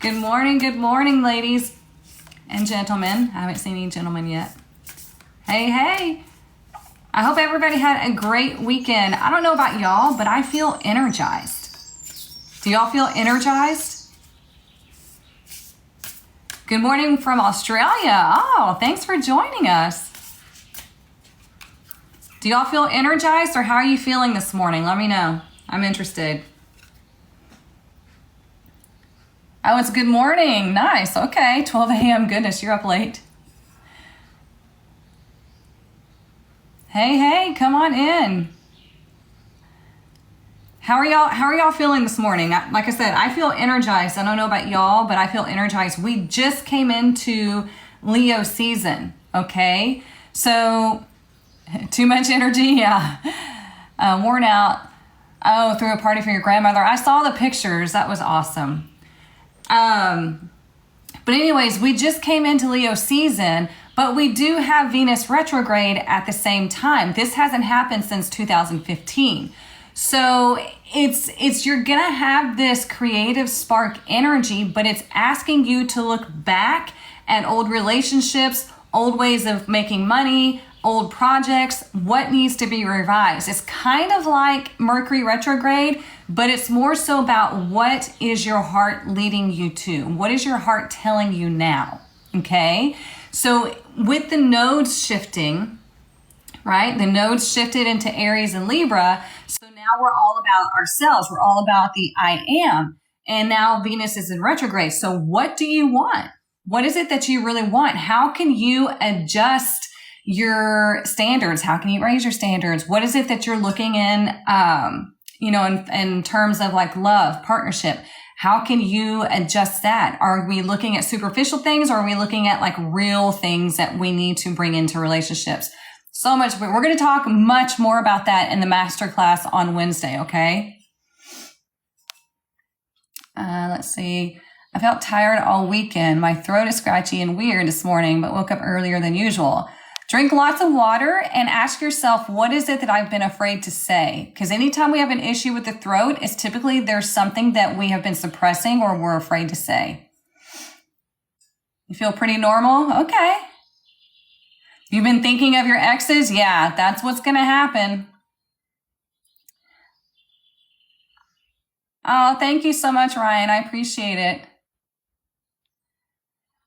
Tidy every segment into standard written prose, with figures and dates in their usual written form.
Good morning, ladies and gentlemen. I haven't seen any gentlemen yet. Hey. I hope everybody had a great weekend. I don't know about y'all, but I feel energized. Do y'all feel energized? Good morning from Australia. Oh, thanks for joining us. Do y'all feel energized, or how are you feeling this morning? Let me know. I'm interested. Oh, it's good morning. Nice. Okay. 12 a.m. Goodness, you're up late. Hey, come on in. How are y'all feeling this morning? Like I said, I feel energized. I don't know about y'all, but I feel energized. We just came into Leo season, okay? So, too much energy, yeah. Worn out. Oh, threw a party for your grandmother. I saw the pictures. That was awesome. But anyways, we just came into Leo season, but we do have Venus retrograde at the same time. This hasn't happened since 2015. So it's you're going to have this creative spark energy, but it's asking you to look back at old relationships, old ways of making money, old projects, what needs to be revised. It's kind of like Mercury retrograde, but it's more so about what is your heart leading you to? What is your heart telling you now? Okay? So with the nodes shifting, right? The nodes shifted into Aries and Libra. So now we're all about ourselves. We're all about the I am. And now Venus is in retrograde. So what do you want? What is it that you really want? How can you adjust your standards? How can you raise your standards? What is it that you're looking in, in terms of like love, partnership? How can you adjust that? Are we looking at superficial things, or are we looking at like real things that we need to bring into relationships? So much. We're going to talk much more about that in the masterclass on Wednesday. Okay. Let's see. I felt tired all weekend. My throat is scratchy and weird this morning, but woke up earlier than usual. Drink lots of water and ask yourself, what is it that I've been afraid to say? Because anytime we have an issue with the throat, it's typically there's something that we have been suppressing or we're afraid to say. You feel pretty normal? Okay. You've been thinking of your exes? Yeah, that's what's going to happen. Oh, thank you so much, Ryan. I appreciate it.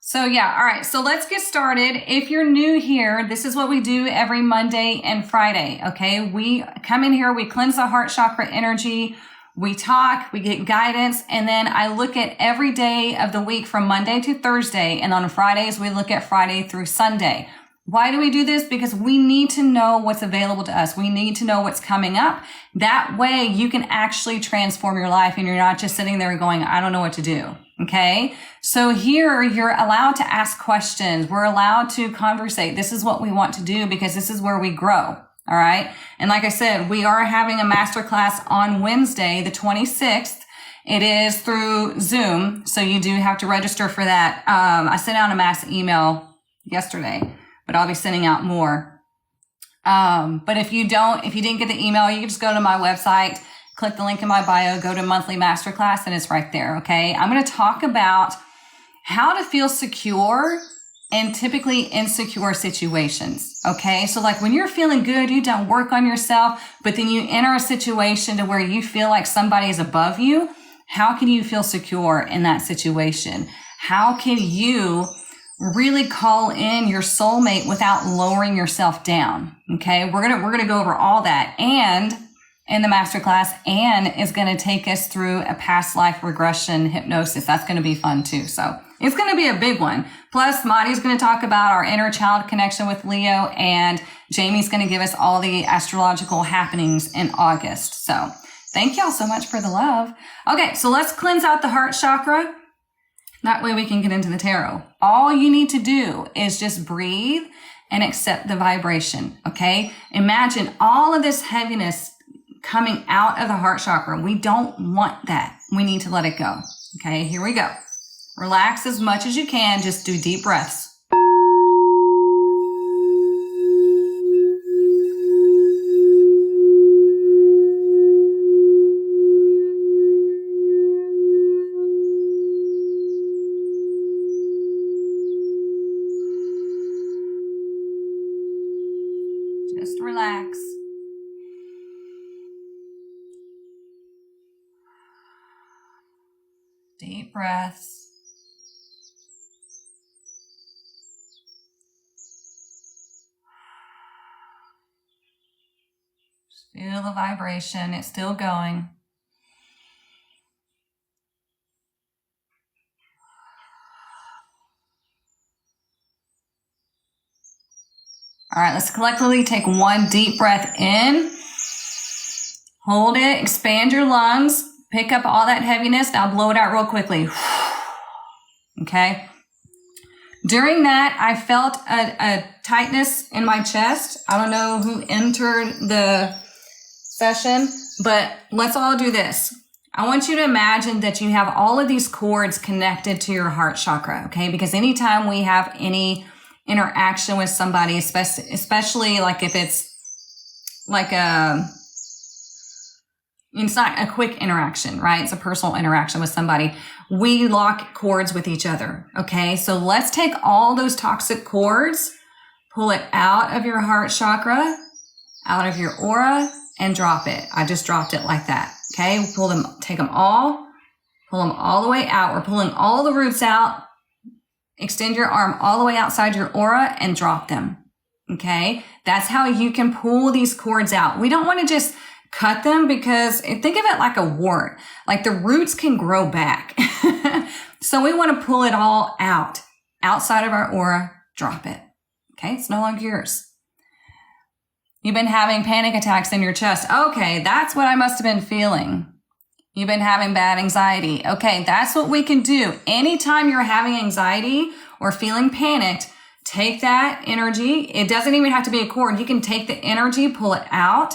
So yeah, all right. So let's get started. If you're new here, this is what we do every Monday and Friday. Okay. We come in here, we cleanse the heart chakra energy. We talk, we get guidance, and then I look at every day of the week from Monday to Thursday. And on Fridays, we look at Friday through Sunday. Why do we do this? Because we need to know what's available to us. We need to know what's coming up. That way you can actually transform your life and you're not just sitting there going, I don't know what to do. Okay. So here you're allowed to ask questions. We're allowed to conversate. This is what we want to do because this is where we grow. All right. And like I said, we are having a masterclass on Wednesday, the 26th. It is through Zoom. So you do have to register for that. I sent out a mass email yesterday, but I'll be sending out more. But if you didn't get the email, you can just go to my website, click the link in my bio, go to monthly masterclass, and it's right there. Okay. I'm going to talk about how to feel secure in typically insecure situations. Okay. So like when you're feeling good, you've done work on yourself, but then you enter a situation to where you feel like somebody is above you. How can you feel secure in that situation? How can you really call in your soulmate without lowering yourself down? Okay. We're going to go over all that and in the masterclass, and is going to take us through a past life regression hypnosis. That's going to be fun too. So it's going to be a big one. Plus Madi's going to talk about our inner child connection with Leo, and Jamie's going to give us all the astrological happenings in August. So thank y'all so much for the love. Okay. So let's cleanse out the heart chakra. That way we can get into the tarot. All you need to do is just breathe and accept the vibration. Okay. Imagine all of this heaviness coming out of the heart chakra. We don't want that. We need to let it go. Okay. Here we go. Relax as much as you can. Just do deep breaths. Deep breaths. Feel the vibration. It's still going. All right, let's collectively take one deep breath in. Hold it. Expand your lungs. Pick up all that heaviness. Now blow it out real quickly. Okay. During that, I felt a tightness in my chest. I don't know who entered the session, but let's all do this. I want you to imagine that you have all of these cords connected to your heart chakra, okay? Because anytime we have any interaction with somebody, especially like if it's like it's not a quick interaction, right? It's a personal interaction with somebody. We lock cords with each other, okay? So let's take all those toxic cords, pull it out of your heart chakra, out of your aura, and drop it. I just dropped it like that, okay? Pull them, take them all, pull them all the way out. We're pulling all the roots out. Extend your arm all the way outside your aura and drop them, okay? That's how you can pull these cords out. We don't want to just cut them because think of it like a wart. Like the roots can grow back. So we want to pull it all out, outside of our aura, drop it. Okay, it's no longer yours. You've been having panic attacks in your chest. Okay, that's what I must have been feeling. You've been having bad anxiety. Okay, that's what we can do. Anytime you're having anxiety or feeling panicked, take that energy. It doesn't even have to be a cord. You can take the energy, pull it out,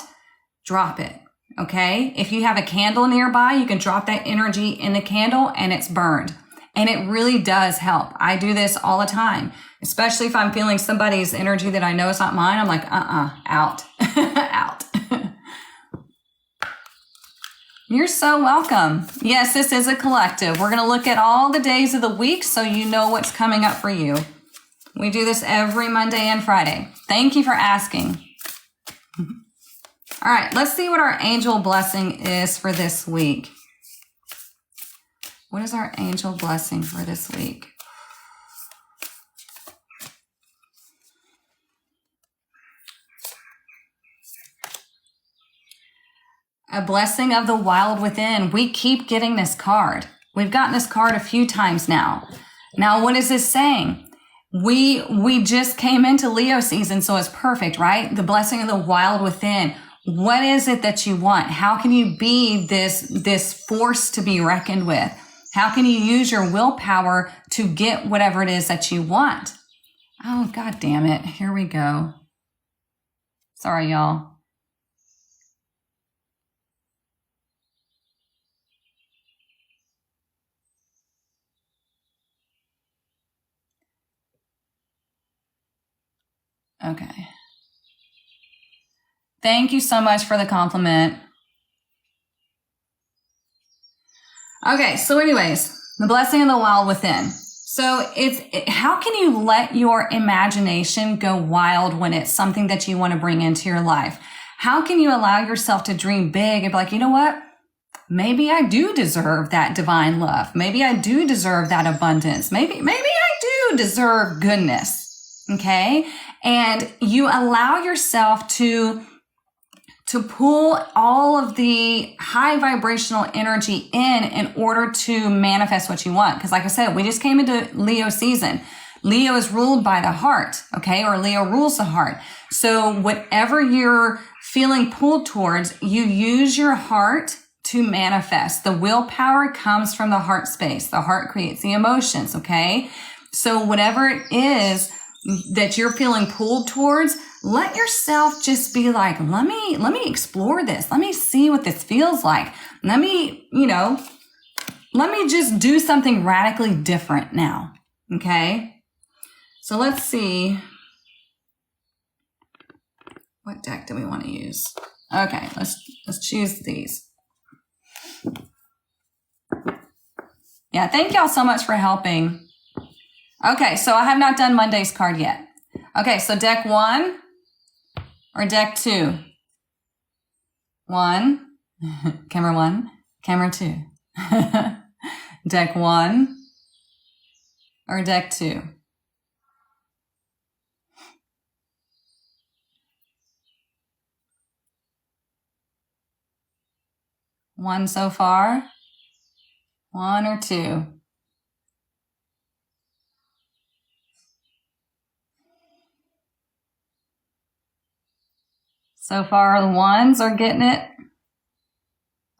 drop it. Okay? If you have a candle nearby, you can drop that energy in the candle and it's burned. And it really does help. I do this all the time, especially if I'm feeling somebody's energy that I know is not mine. I'm like, out, out. You're so welcome. Yes, this is a collective. We're going to look at all the days of the week so you know what's coming up for you. We do this every Monday and Friday. Thank you for asking. All right, let's see what our angel blessing is for this week. What is our angel blessing for this week? A blessing of the wild within. We keep getting this card. We've gotten this card a few times now. Now, what is this saying? We just came into Leo season, so it's perfect, right? The blessing of the wild within. What is it that you want? How can you be this force to be reckoned with? How can you use your willpower to get whatever it is that you want? Oh, God damn it. Here we go. Sorry, y'all. Okay. Thank you so much for the compliment. Okay, so anyways, the blessing of the wild within. So how can you let your imagination go wild when it's something that you want to bring into your life? How can you allow yourself to dream big and be like, you know what? Maybe I do deserve that divine love. Maybe I do deserve that abundance. Maybe I do deserve goodness. Okay? And you allow yourself to pull all of the high vibrational energy in order to manifest what you want. Because like I said, we just came into Leo season. Leo is ruled by the heart, okay? Or Leo rules the heart. So whatever you're feeling pulled towards, you use your heart to manifest. The willpower comes from the heart space. The heart creates the emotions, okay? So whatever it is that you're feeling pulled towards, let yourself just be like, let me explore this. Let me see what this feels like. Let me just do something radically different now. Okay. So let's see. What deck do we want to use? Okay. Let's choose these. Yeah. Thank y'all so much for helping. Okay. So I have not done Monday's card yet. Okay. So deck 1. Or deck 2? 1, camera 1, camera 2. Deck 1 or deck 2? One so far? 1 or 2? So far, the ones are getting it.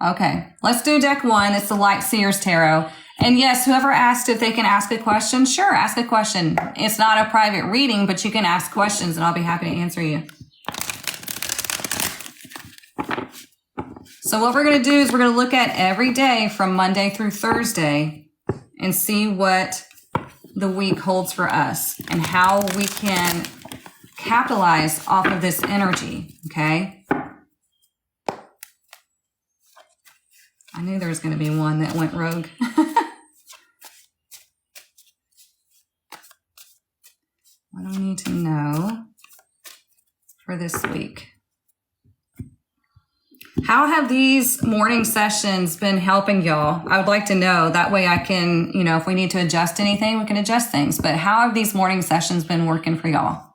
Okay, let's do deck 1. It's the Light Seers Tarot. And yes, whoever asked if they can ask a question, sure, ask a question. It's not a private reading, but you can ask questions and I'll be happy to answer you. So what we're going to do is we're going to look at every day from Monday through Thursday and see what the week holds for us and how we can capitalize off of this energy, okay? I knew there was going to be one that went rogue. What do we need to know for this week? How have these morning sessions been helping y'all? I would like to know. That way I can, if we need to adjust anything, we can adjust things. But how have these morning sessions been working for y'all?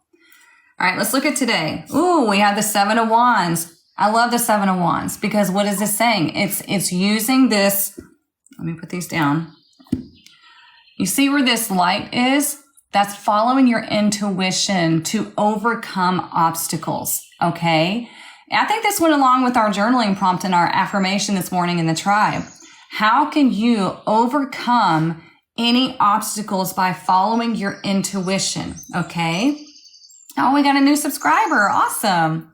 All right, let's look at today. Ooh, we have the 7 of Wands. I love the 7 of Wands because what is this saying? It's using this. Let me put these down. You see where this light is? That's following your intuition to overcome obstacles, okay? I think this went along with our journaling prompt and our affirmation this morning in the tribe. How can you overcome any obstacles by following your intuition, okay? Oh, we got a new subscriber. Awesome.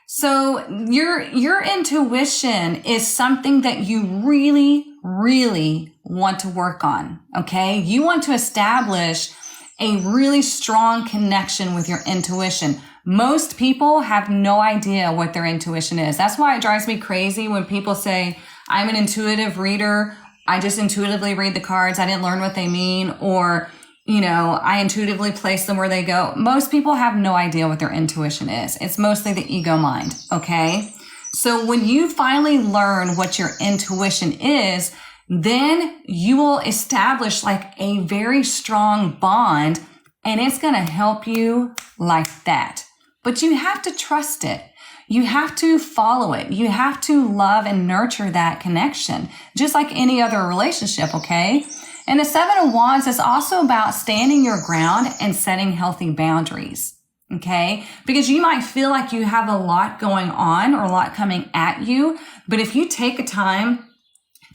So your intuition is something that you really, really want to work on, okay? You want to establish a really strong connection with your intuition. Most people have no idea what their intuition is. That's why it drives me crazy when people say, I'm an intuitive reader. I just intuitively read the cards. I didn't learn what they mean. Or, I intuitively place them where they go. Most people have no idea what their intuition is. It's mostly the ego mind, okay? So when you finally learn what your intuition is, then you will establish like a very strong bond and it's going to help you like that. But you have to trust it. You have to follow it. You have to love and nurture that connection, just like any other relationship, okay? And the 7 of Wands is also about standing your ground and setting healthy boundaries, okay? Because you might feel like you have a lot going on or a lot coming at you, but if you take time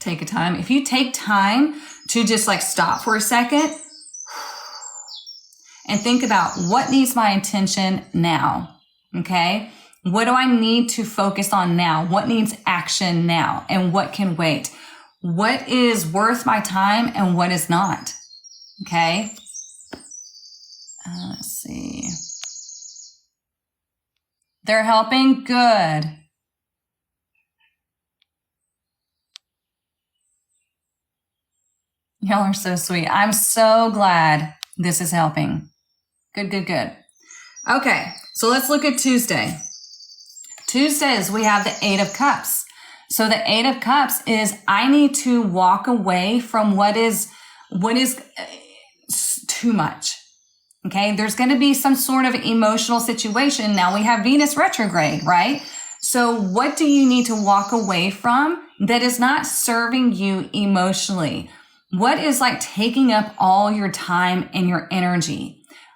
to just like stop for a second and think about what needs my attention now, okay? What do I need to focus on now? What needs action now? And what can wait? What is worth my time and what is not, okay? Let's see. They're helping? Good. Y'all are so sweet. I'm so glad this is helping. Good, good, good. Okay, so let's look at Tuesday. Tuesdays, we have the 8 of Cups. So the 8 of Cups is I need to walk away from what is too much. Okay, there's going to be some sort of emotional situation. Now we have Venus retrograde, right? So what do you need to walk away from that is not serving you emotionally? What is like taking up all your time and your energy?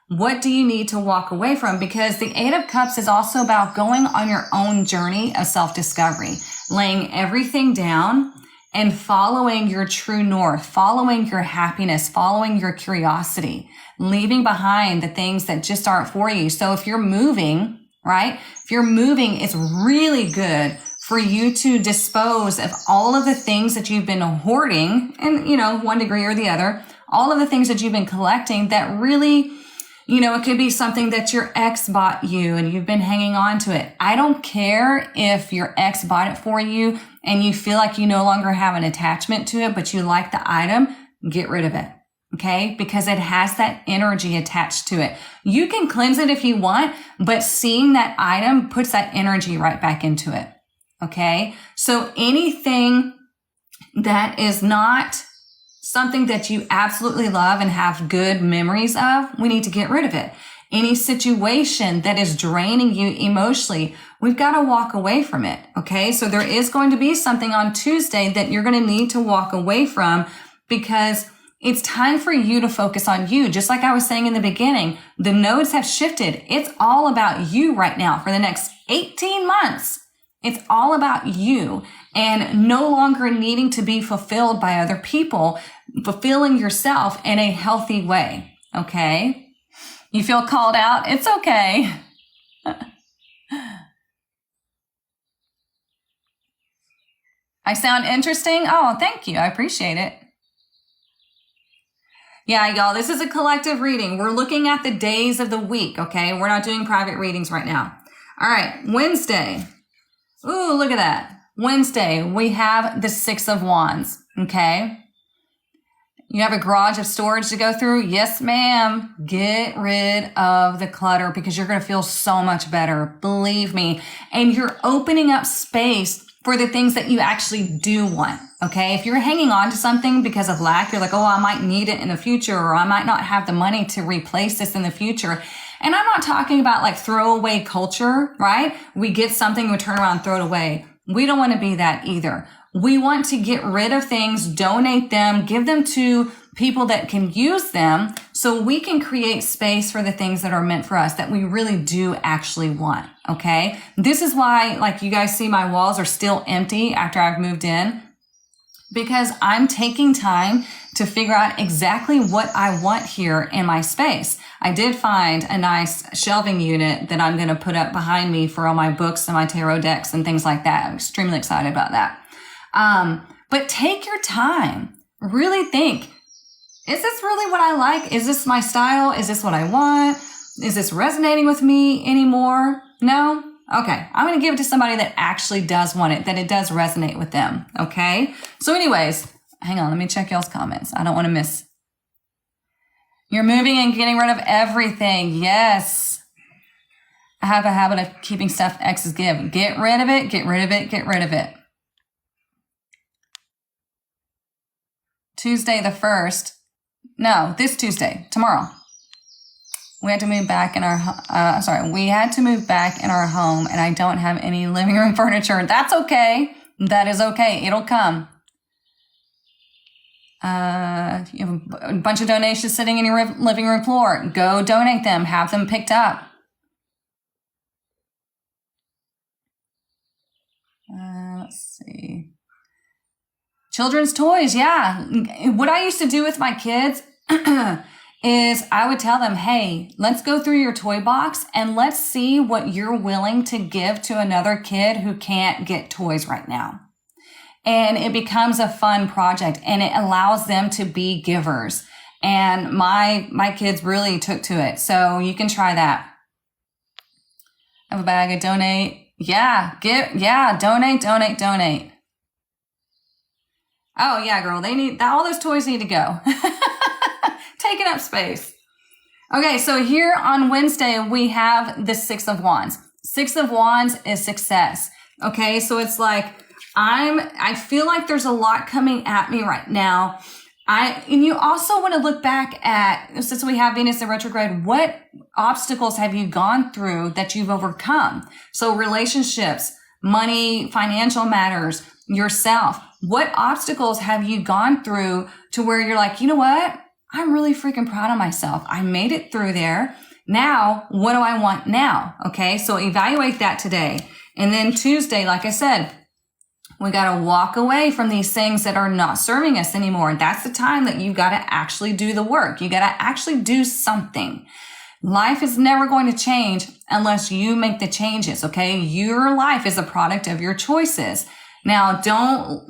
What do you need to walk away from? Because the 8 of Cups is also about going on your own journey of self-discovery, laying everything down and following your true north, following your happiness, following your curiosity, leaving behind the things that just aren't for you. So if you're moving, right? If you're moving, it's really good for you to dispose of all of the things that you've been hoarding and, one degree or the other, all of the things that you've been collecting that really, it could be something that your ex bought you and you've been hanging on to it. I don't care if your ex bought it for you and you feel like you no longer have an attachment to it, but you like the item, get rid of it. Okay. Because it has that energy attached to it. You can cleanse it if you want, but seeing that item puts that energy right back into it. Okay. So anything that is not something that you absolutely love and have good memories of, we need to get rid of it. Any situation that is draining you emotionally, we've got to walk away from it. Okay. So there is going to be something on Tuesday that you're going to need to walk away from, because it's time for you to focus on you. Just like I was saying in the beginning, the nodes have shifted. It's all about you right now for the next 18 months. It's all about you and no longer needing to be fulfilled by other people, fulfilling yourself in a healthy way. Okay. You feel called out? It's okay. I sound interesting? Oh, thank you. I appreciate it. Yeah, y'all, this is a collective reading. We're looking at the days of the week, okay? We're not doing private readings right now. All right, Wednesday. Ooh, look at that. Wednesday, we have the Six of Wands, okay? You have a garage of storage to go through? Yes, ma'am. Get rid of the clutter because you're going to feel so much better. Believe me. And you're opening up space for the things that you actually do want. Okay. If you're hanging on to something because of lack, you're like, oh, I might need it in the future, or I might not have the money to replace this in the future. And I'm not talking about like throwaway culture, right? We get something, we turn around and throw it away. We don't want to be that either. We want to get rid of things, donate them, give them to people that can use them so we can create space for the things that are meant for us that we really do actually want. Okay. This is why, like, you guys see my walls are still empty after I've moved in, because I'm taking time to figure out exactly what I want here in my space. I did find a nice shelving unit that I'm going to put up behind me for all my books and my tarot decks and things like that. I'm extremely excited about that. But take your time, really think, is this really what I like? Is this my style? Is this what I want? Is this resonating with me anymore? No? Okay. I'm going to give it to somebody that actually does want it, that it does resonate with them. Okay. So anyways, hang on. Let me check y'all's comments. I don't want to miss. You're moving and getting rid of everything. Yes. I have a habit of keeping stuff exes give. Get rid of it. Get rid of it. Get rid of it. Tuesday the 1st. No, this Tuesday, tomorrow. We had to move back in our, we had to move back in our home, and I don't have any living room furniture. That's okay. That is okay. It'll come. You have a bunch of donations sitting in your living room floor. Go donate them. Have them picked up. Let's see. Children's toys, yeah. What I used to do with my kids is I would tell them, hey, let's go through your toy box and let's see what you're willing to give to another kid who can't get toys right now. And it becomes a fun project and it allows them to be givers. And my kids really took to it. So you can try that. I have a bag of donate. Yeah, donate. Oh yeah, girl, they need, all those toys need to go. Taking up space. Okay, so here on Wednesday, we have the Six of Wands. Six of Wands is success. Okay, so it's like, I feel like there's a lot coming at me right now. And you also want to look back at, since we have Venus in retrograde, what obstacles have you gone through that you've overcome? So relationships, money, financial matters, yourself. What obstacles have you gone through to where you're like, you know what? I'm really freaking proud of myself. I made it through there. Now, what do I want now? Okay. So evaluate that today. And then Tuesday, like I said, we got to walk away from these things that are not serving us anymore. That's the time that you got to actually do the work. You got to actually do something. Life is never going to change unless you make the changes. Okay. Your life is a product of your choices. Now, don't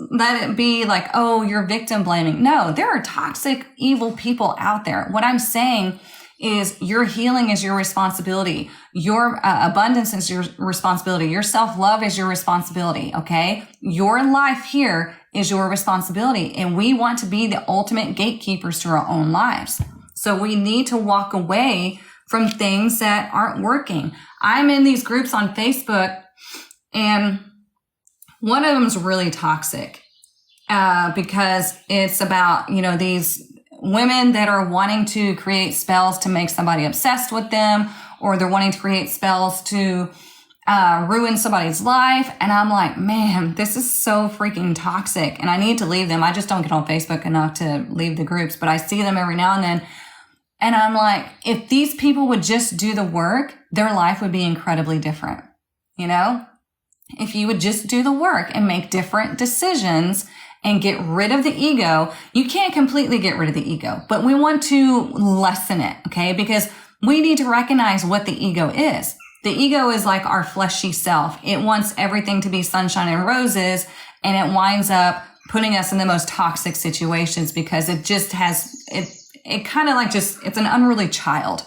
let it be like, oh, you're victim blaming. No, there are toxic, evil people out there. What I'm saying is your healing is your responsibility. Your abundance is your responsibility. Your self-love is your responsibility. Okay. Your life here is your responsibility. And we want to be the ultimate gatekeepers to our own lives. So we need to walk away from things that aren't working. I'm in these groups on Facebook and one of them is really toxic. because it's about, these women that are wanting to create spells to make somebody obsessed with them, or they're wanting to create spells to ruin somebody's life. And I'm like, man, this is so freaking toxic and I need to leave them. I just don't get on Facebook enough to leave the groups, but I see them every now and then. And I'm like, if these people would just do the work, their life would be incredibly different. If you would just do the work and make different decisions and get rid of the ego. You can't completely get rid of the ego, but we want to lessen it, okay? Because we need to recognize what the ego is. The ego is like our fleshy self. It wants everything to be sunshine and roses, and it winds up putting us in the most toxic situations because it just has, it kind of like it's an unruly child.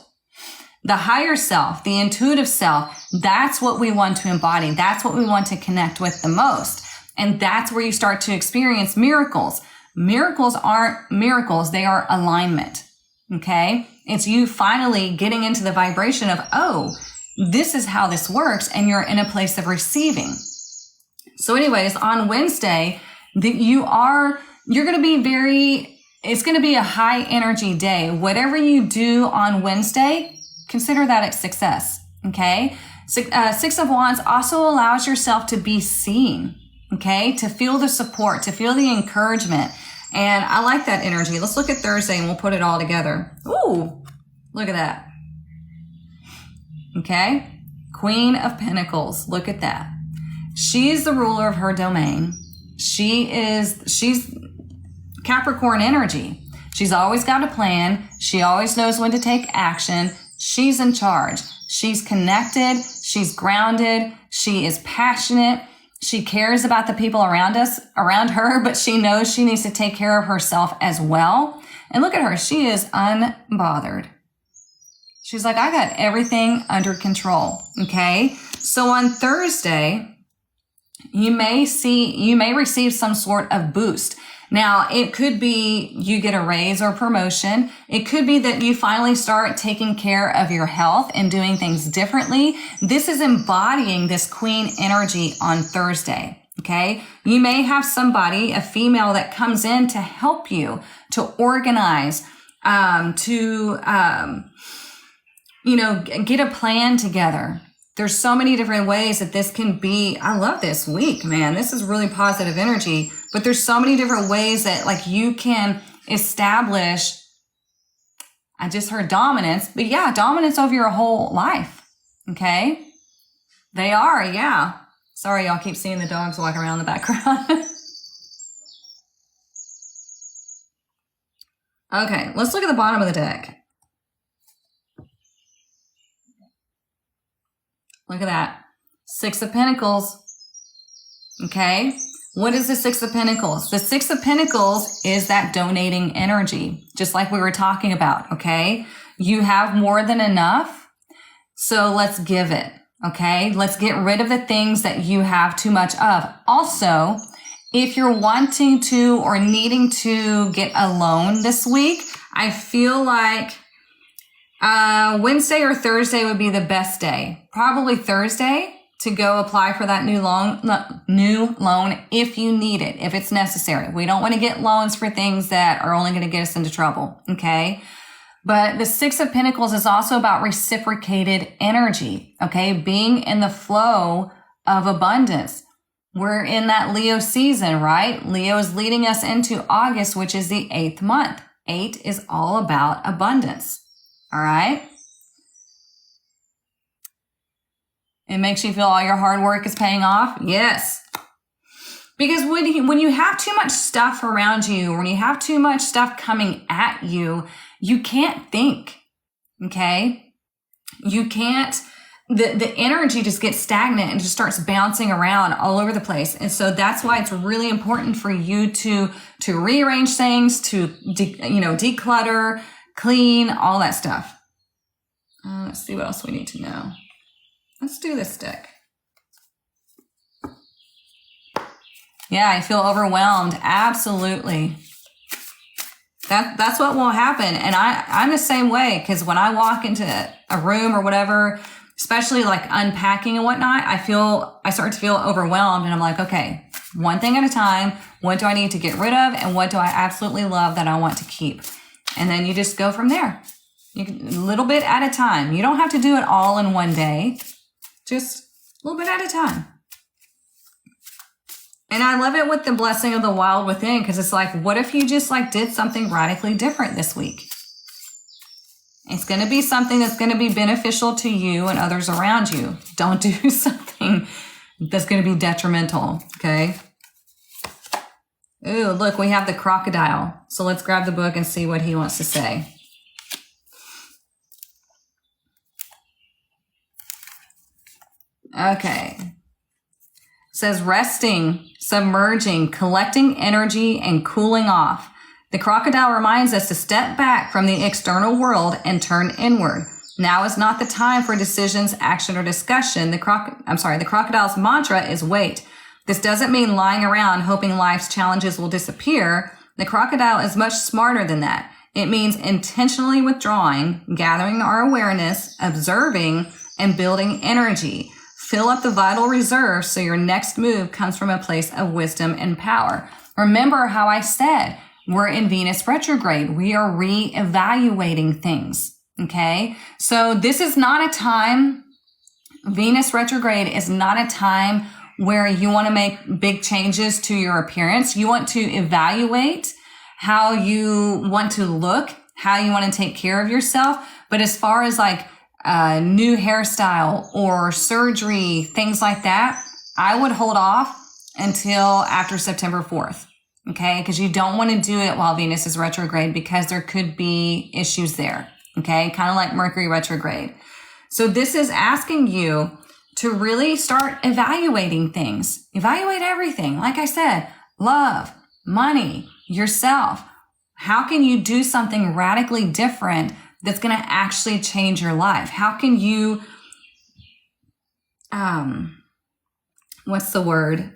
The higher self, the intuitive self, that's what we want to embody. That's what we want to connect with the most. And that's where you start to experience miracles. Miracles aren't miracles. They are alignment. Okay. It's you finally getting into the vibration of, oh, this is how this works. And you're in a place of receiving. So anyways, on Wednesday, you're going to be it's going to be a high energy day. Whatever you do on Wednesday, consider that a success. Okay. Six of Wands also allows yourself to be seen. Okay. To feel the support, to feel the encouragement. And I like that energy. Let's look at Thursday and we'll put it all together. Ooh, look at that. Okay. Queen of Pentacles. Look at that. She's the ruler of her domain. She's Capricorn energy. She's always got a plan. She always knows when to take action. She's in charge. She's connected. She's grounded. She is passionate. She cares about the people around her, but she knows she needs to take care of herself as well. And look at her. She is unbothered. She's like, I got everything under control. Okay. So on Thursday, you may receive some sort of boost. Now, it could be you get a raise or promotion. It could be that you finally start taking care of your health and doing things differently. This is embodying this queen energy on Thursday. Okay. You may have somebody, a female, that comes in to help you to organize, get a plan together. There's so many different ways that this can be. I love this week, man. This is really positive energy, but there's so many different ways that like you can establish. I just heard dominance, but yeah, dominance over your whole life. Okay. They are. Yeah. Sorry, y'all keep seeing the dogs walking around in the background. Okay. Let's look at the bottom of the deck. Look at that. Six of Pentacles. Okay. What is the Six of Pentacles? The Six of Pentacles is that donating energy, just like we were talking about. Okay. You have more than enough. So let's give it. Okay. Let's get rid of the things that you have too much of. Also, if you're wanting to or needing to get a loan this week, I feel like Wednesday or Thursday would be the best day. Probably Thursday to go apply for that new loan if you need it, if it's necessary. We don't want to get loans for things that are only going to get us into trouble. Okay. But the Six of Pentacles is also about reciprocated energy. Okay. Being in the flow of abundance. We're in that Leo season, right? Leo is leading us into August, which is the 8th month. 8 is all about abundance. All right. It makes you feel all your hard work is paying off. Yes. Because when you have too much stuff around you, when you have too much stuff coming at you, you can't think. Okay. You can't, the energy just gets stagnant and just starts bouncing around all over the place. And so that's why it's really important for you to rearrange things, to, declutter, clean, all that stuff. Let's see what else we need to know. Let's do this deck. Yeah, I feel overwhelmed. Absolutely. That's what will happen. And I'm the same way, because when I walk into a room or whatever, especially like unpacking and whatnot, I start to feel overwhelmed, and I'm like, okay, One thing at a time. What do I need to get rid of? And what do I absolutely love that I want to keep? And then you just go from there. A little bit at a time. You don't have to do it all in one day. Just a little bit at a time. And I love it with the blessing of the wild within, because it's like, what if you just like did something radically different this week? It's going to be something that's going to be beneficial to you and others around you. Don't do something that's going to be detrimental, okay? Ooh, look, we have the crocodile. So let's grab the book and see what he wants to say. Okay. It says resting, submerging, collecting energy, and cooling off. The crocodile reminds us to step back from the external world and turn inward. Now is not the time for decisions, action, or discussion. The crocodile's mantra is wait. This doesn't mean lying around hoping life's challenges will disappear. The crocodile is much smarter than that. It means intentionally withdrawing, gathering our awareness, observing, and building energy. Fill up the vital reserve so your next move comes from a place of wisdom and power. Remember how I said, we're in Venus retrograde. We are reevaluating things. Okay. So this is not a time, Venus retrograde is not a time where you want to make big changes to your appearance. You want to evaluate how you want to look, how you want to take care of yourself. But as far as like a new hairstyle or surgery, things like that, I would hold off until after September 4th. Okay, because you don't want to do it while Venus is retrograde because there could be issues there. Okay, kind of like Mercury retrograde. So this is asking you to really start evaluating things. Evaluate everything. Like I said, love, money, yourself. How can you do something radically different that's going to actually change your life? How can you, what's the word?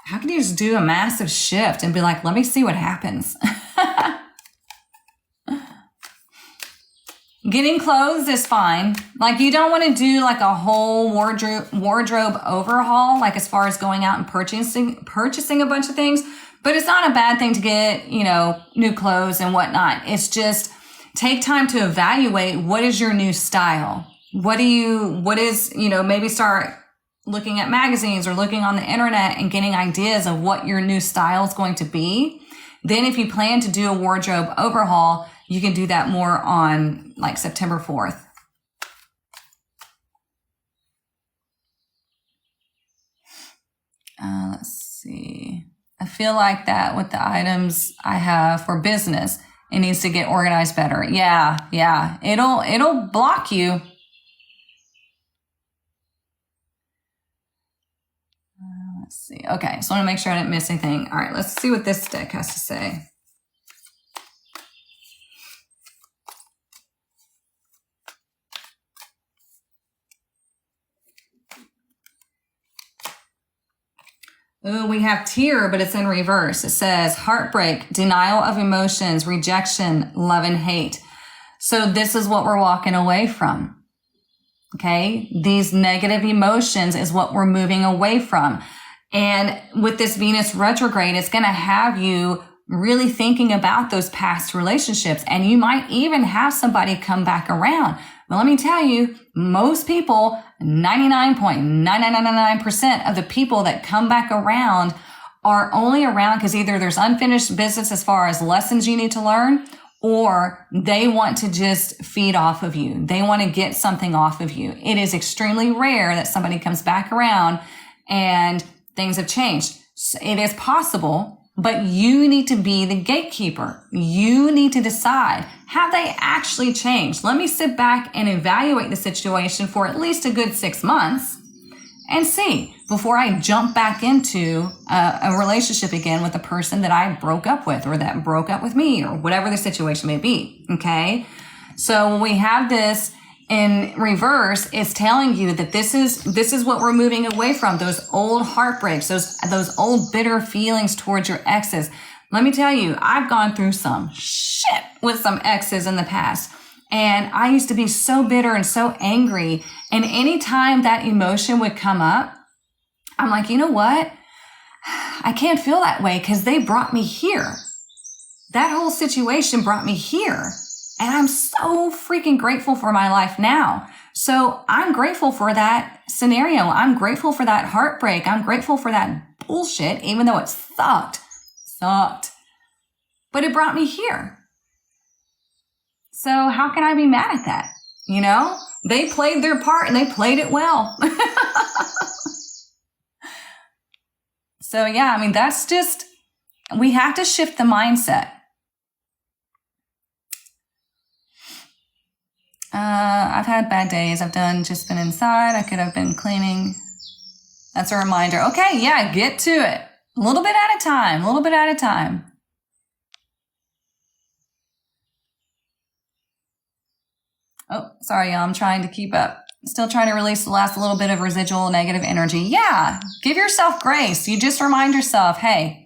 How can you just do a massive shift and be like, let me see what happens? Getting clothes is fine. Like you don't want to do like a whole wardrobe overhaul, like as far as going out and purchasing a bunch of things, but it's not a bad thing to get, new clothes and whatnot. It's just take time to evaluate what is your new style. Maybe start looking at magazines or looking on the internet and getting ideas of what your new style is going to be. Then if you plan to do a wardrobe overhaul, you can do that more on like September 4th. Let's see. I feel like that with the items I have for business, it needs to get organized better. Yeah. It'll block you. Let's see. Okay, so I want to make sure I didn't miss anything. All right, let's see what this deck has to say. Ooh, we have tear, but it's in reverse. It says heartbreak, denial of emotions, rejection, love and hate. So this is what we're walking away from. Okay, these negative emotions is what we're moving away from. And with this Venus retrograde, it's going to have you really thinking about those past relationships. And you might even have somebody come back around. But let me tell you, most people, 99.9999% of the people that come back around are only around because either there's unfinished business as far as lessons you need to learn, or they want to just feed off of you. They want to get something off of you. It is extremely rare that somebody comes back around and things have changed. It is possible, but you need to be the gatekeeper. You need to decide, have they actually changed? Let me sit back and evaluate the situation for at least a good 6 months and see before I jump back into a relationship again with a person that I broke up with or that broke up with me or whatever the situation may be. Okay. So when we have this in reverse, it's telling you that this is what we're moving away from. Those old heartbreaks, those old bitter feelings towards your exes. Let me tell you, I've gone through some shit with some exes in the past. And I used to be so bitter and so angry. And anytime that emotion would come up, I'm like, you know what? I can't feel that way because they brought me here. That whole situation brought me here. And I'm so freaking grateful for my life now. So I'm grateful for that scenario. I'm grateful for that heartbreak. I'm grateful for that bullshit, even though it sucked. But it brought me here. So how can I be mad at that? You know, they played their part and they played it well. So yeah, I mean, that's just, we have to shift the mindset. I've had bad days. I've just been inside. I could have been cleaning. That's a reminder. Okay, yeah, get to it. A little bit at a time, Oh, sorry, y'all. I'm trying to keep up. Still trying to release the last little bit of residual negative energy. Yeah, give yourself grace. You just remind yourself, hey,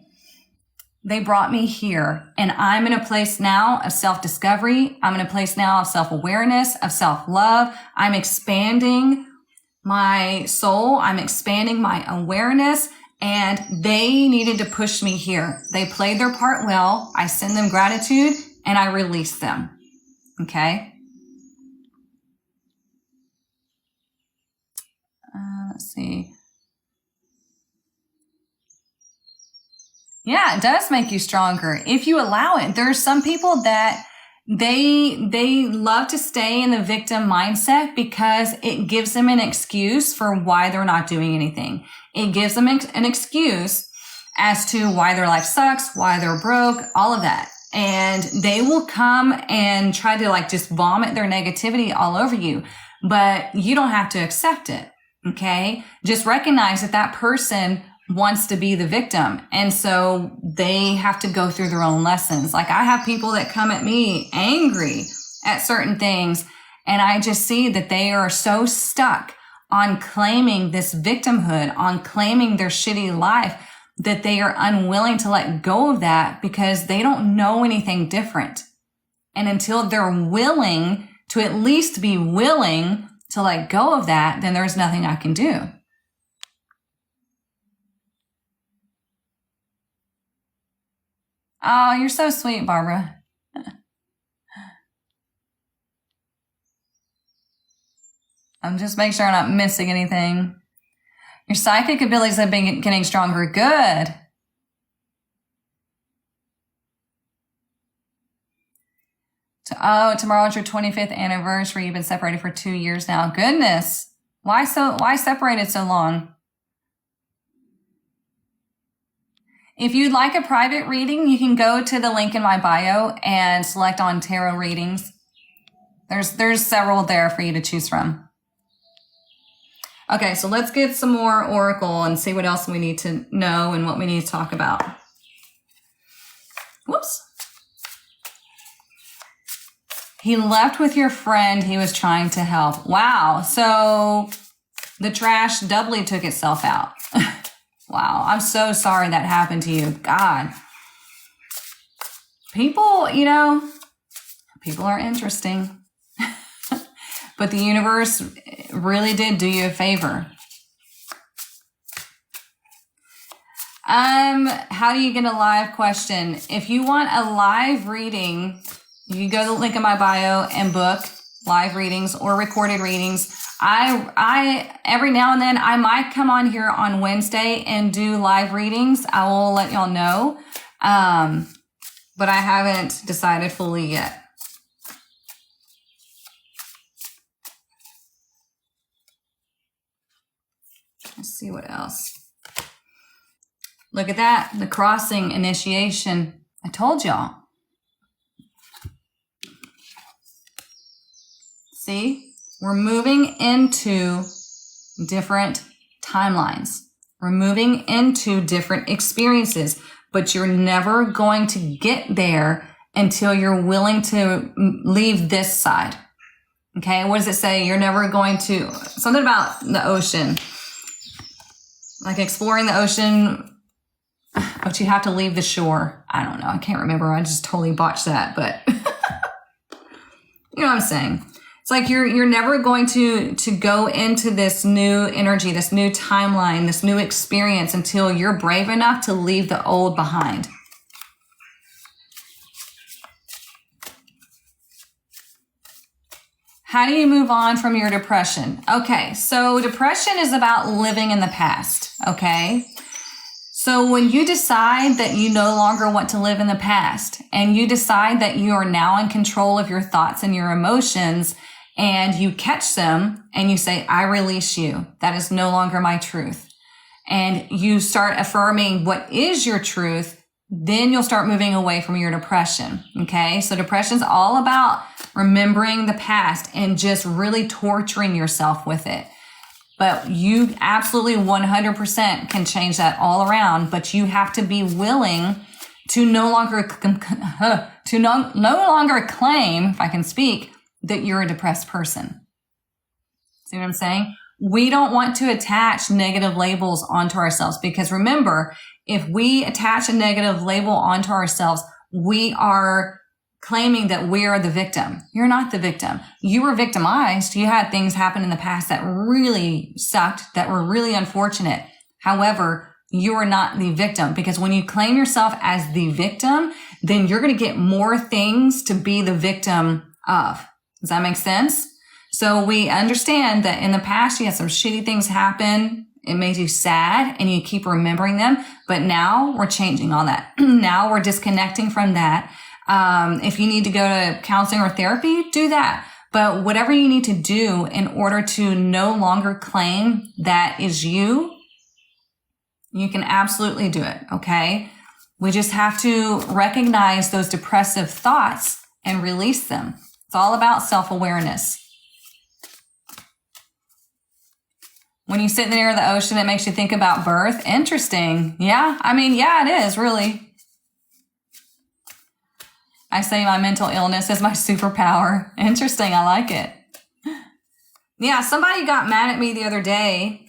they brought me here, and I'm in a place now of self-discovery. I'm in a place now of self-awareness, of self-love. I'm expanding my soul. I'm expanding my awareness, and they needed to push me here. They played their part well. I send them gratitude, and I release them. Okay? Let's see. Yeah, it does make you stronger if you allow it. There are some people that they love to stay in the victim mindset because it gives them an excuse for why they're not doing anything. It gives them an excuse as to why their life sucks, why they're broke, all of that. And they will come and try to like just vomit their negativity all over you, but you don't have to accept it. Okay. Just recognize that that person wants to be the victim. And so they have to go through their own lessons. Like I have people that come at me angry at certain things. And I just see that they are so stuck on claiming this victimhood, on claiming their shitty life, that they are unwilling to let go of that because they don't know anything different. And until they're willing to at least be willing to let go of that, then there's nothing I can do. Oh, you're so sweet, Barbara. I'm just making sure I'm not missing anything. Your psychic abilities have been getting stronger. Good. Tomorrow's your 25th anniversary. You've been separated for 2 years now. Goodness. Why separated so long? If you'd like a private reading, you can go to the link in my bio and select on tarot readings. There's several there for you to choose from. Okay, so let's get some more oracle and see what else we need to know and what we need to talk about. Whoops. He left with your friend he was trying to help. Wow. So the trash doubly took itself out. Wow. I'm so sorry that happened to you. God. People, people are interesting. But the universe really did do you a favor. How do you get a live question? If you want a live reading, you can go to the link in my bio and book live readings or recorded readings. I every now and then I might come on here on Wednesday and do live readings. I will let y'all know. But I haven't decided fully yet. Let's see what else. Look at that. The crossing initiation. I told y'all. See? We're moving into different timelines. We're moving into different experiences. But you're never going to get there until you're willing to leave this side. Okay? What does it say? You're never going to... Something about the ocean. Like exploring the ocean, but you have to leave the shore. I don't know. I can't remember. I just totally botched that, but you know what I'm saying. It's like you're never going to go into this new energy, this new timeline, this new experience until you're brave enough to leave the old behind. How do you move on from your depression? Okay, so depression is about living in the past, okay? So when you decide that you no longer want to live in the past and you decide that you are now in control of your thoughts and your emotions and you catch them and you say, I release you. That is no longer my truth. And you start affirming what is your truth, then you'll start moving away from your depression. Okay. So depression is all about remembering the past and just really torturing yourself with it. But you absolutely 100% can change that all around, but you have to be willing to no longer claim, if I can speak, that you're a depressed person. See what I'm saying? We don't want to attach negative labels onto ourselves because remember, if we attach a negative label onto ourselves, we are claiming that we are the victim. You're not the victim. You were victimized. You had things happen in the past that really sucked, that were really unfortunate. However, you are not the victim because when you claim yourself as the victim, then you're going to get more things to be the victim of. Does that make sense? So we understand that in the past, you had some shitty things happen. It made you sad and you keep remembering them. But now we're changing all that. Now we're disconnecting from that. If you need to go to counseling or therapy, do that. But whatever you need to do in order to no longer claim that is you, you can absolutely do it. Okay. We just have to recognize those depressive thoughts and release them. It's all about self-awareness. When you sit near the ocean, it makes you think about birth. Interesting. Yeah. I mean, yeah, it is really. I say my mental illness is my superpower. Interesting. I like it. Yeah. Somebody got mad at me the other day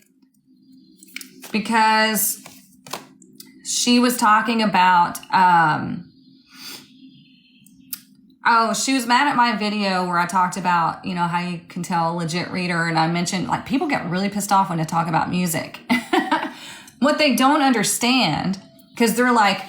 because she was talking about, she was mad at my video where I talked about, you know, how you can tell a legit reader. And I mentioned like people get really pissed off when they talk about music. What they don't understand, because they're like,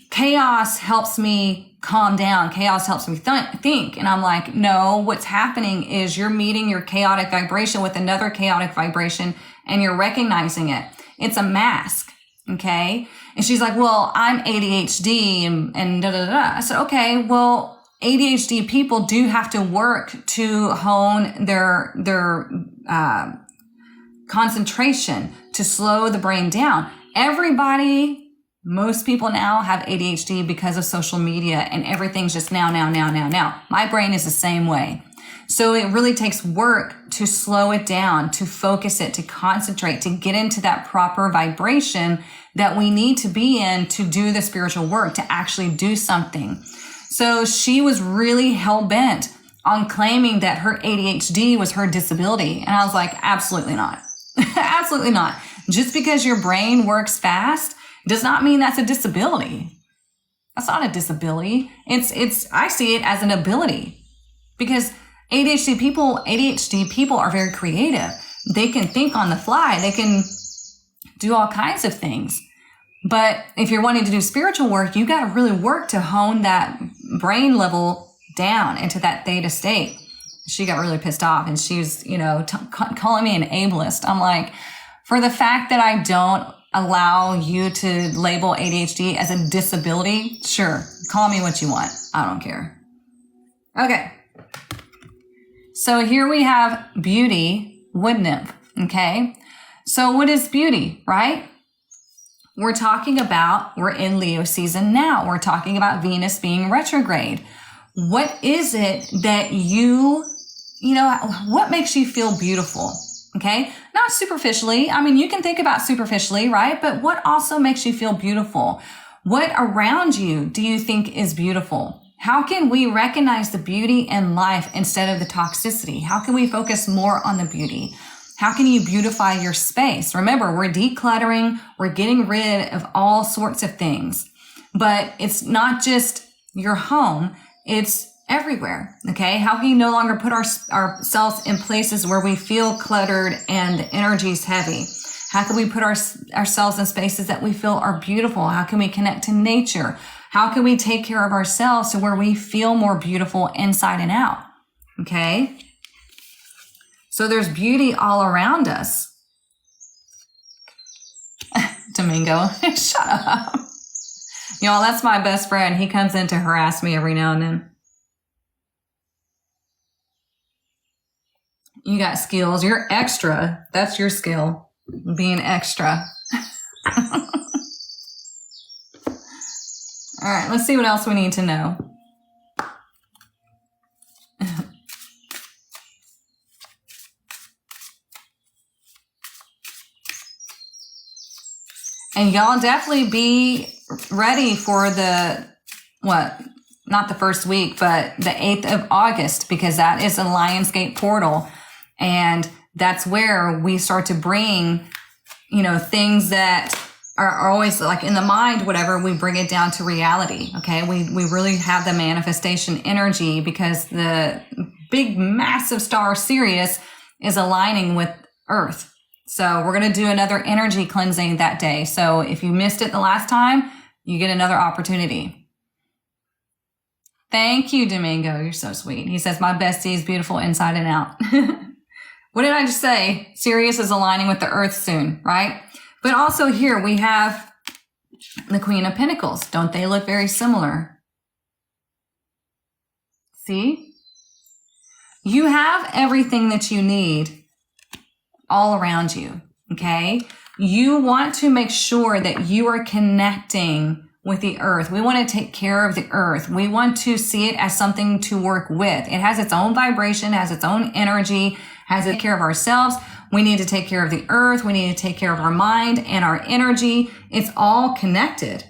chaos helps me calm down. Chaos helps me think. And I'm like, no, what's happening is you're meeting your chaotic vibration with another chaotic vibration and you're recognizing it. It's a mask. Okay. And she's like, well, I'm ADHD and da, da, da. I said, okay, well, ADHD people do have to work to hone their concentration, to slow the brain down. Most people now have ADHD because of social media and everything's just now. My brain is the same way. So it really takes work to slow it down, to focus it, to concentrate, to get into that proper vibration that we need to be in to do the spiritual work, to actually do something. So she was really hell-bent on claiming that her ADHD was her disability. And I was like, absolutely not. Absolutely not. Just because your brain works fast does not mean that's a disability. That's not a disability. I see it as an ability because ADHD people are very creative. They can think on the fly. They can do all kinds of things. But if you're wanting to do spiritual work, you got to really work to hone that brain level down into that theta state. She got really pissed off and she was, calling me an ableist. I'm like, for the fact that I don't allow you to label ADHD as a disability, sure, call me what you want. I don't care. Okay. So here we have beauty, wood nymph. Okay. So what is beauty, right? We're in Leo season now. We're talking about Venus being retrograde. What is it that what makes you feel beautiful? Okay. Not superficially. I mean, you can think about superficially, right? But what also makes you feel beautiful? What around you do you think is beautiful? How can we recognize the beauty in life instead of the toxicity? How can we focus more on the beauty? How can you beautify your space? Remember, we're decluttering. We're getting rid of all sorts of things. But it's not just your home. It's everywhere. Okay. How can you no longer put ourselves in places where we feel cluttered and the energy is heavy? How can we put ourselves in spaces that we feel are beautiful? How can we connect to nature? How can we take care of ourselves to where we feel more beautiful inside and out? Okay. So there's beauty all around us. Domingo, shut up. Y'all, that's my best friend. He comes in to harass me every now and then. You got skills. You're extra. That's your skill. Being extra. All right, let's see what else we need to know. And y'all definitely be ready for not the first week, but the 8th of August, because that is a Lionsgate portal. And that's where we start to bring, things that are always like in the mind, whatever, we bring it down to reality. Okay. We really have the manifestation energy because the big, massive star Sirius is aligning with Earth. So we're going to do another energy cleansing that day. So if you missed it the last time, you get another opportunity. Thank you, Domingo. You're so sweet. He says, my bestie is beautiful inside and out. What did I just say? Sirius is aligning with the Earth soon, right? But also here we have the Queen of Pentacles. Don't they look very similar? See? You have everything that you need all around you, okay? You want to make sure that you are connecting with the earth. We want to take care of the earth. We want to see it as something to work with. It has its own vibration, has its own energy, has to take care of ourselves. We need to take care of the earth. We need to take care of our mind and our energy. It's all connected.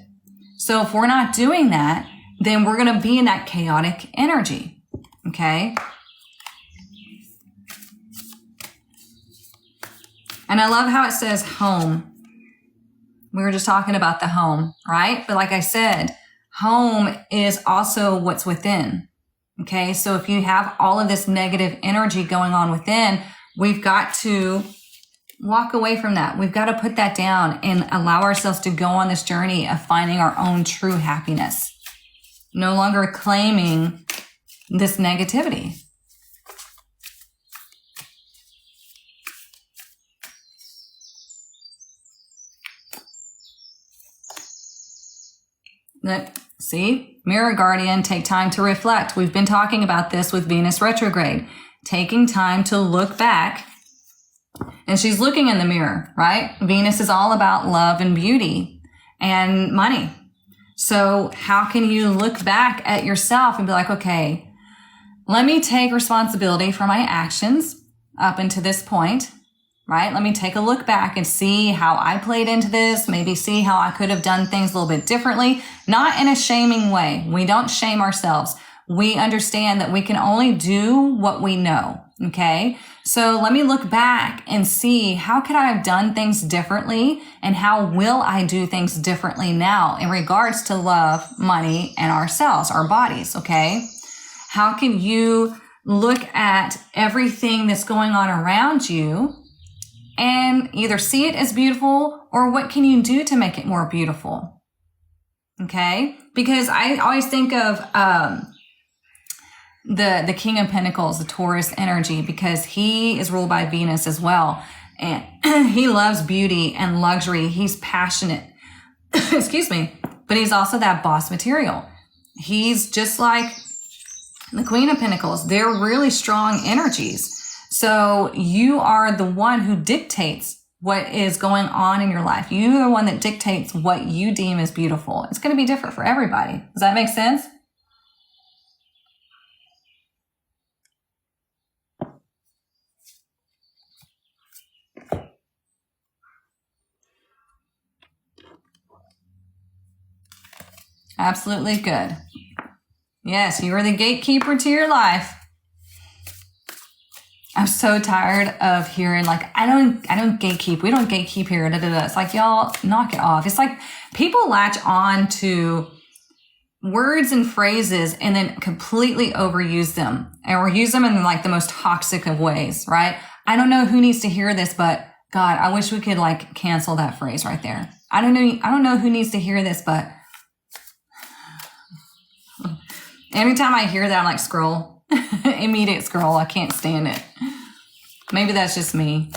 So if we're not doing that, then we're going to be in that chaotic energy, okay? And I love how it says home. We were just talking about the home, right? But like I said, home is also what's within. Okay. So if you have all of this negative energy going on within, we've got to walk away from that. We've got to put that down and allow ourselves to go on this journey of finding our own true happiness. No longer claiming this negativity. See, Mirror Guardian, take time to reflect. We've been talking about this with Venus retrograde, taking time to look back. And she's looking in the mirror, right? Venus is all about love and beauty and money. So how can you look back at yourself and be like, okay, let me take responsibility for my actions up until this point, right? Let me take a look back and see how I played into this, maybe see how I could have done things a little bit differently, not in a shaming way. We don't shame ourselves. We understand that we can only do what we know, okay? So let me look back and see how could I have done things differently and how will I do things differently now in regards to love, money, and ourselves, our bodies, okay? How can you look at everything that's going on around you and either see it as beautiful or what can you do to make it more beautiful? Okay? Because I always think of the King of Pentacles, the Taurus energy, because he is ruled by Venus as well. And he loves beauty and luxury. He's passionate. Excuse me. But he's also that boss material. He's just like the Queen of Pentacles. They're really strong energies. So you are the one who dictates what is going on in your life. You're the one that dictates what you deem as beautiful. It's going to be different for everybody. Does that make sense? Absolutely good. Yes, you are the gatekeeper to your life. I'm so tired of hearing like, I don't gatekeep. We don't gatekeep here. Da, da, da. It's like, y'all knock it off. It's like people latch on to words and phrases and then completely overuse them or use them in like the most toxic of ways, right? I don't know who needs to hear this, but God, I wish we could like cancel that phrase right there. I don't know who needs to hear this, but every time I hear that, I'm like, scroll, immediate scroll. I can't stand it. Maybe that's just me.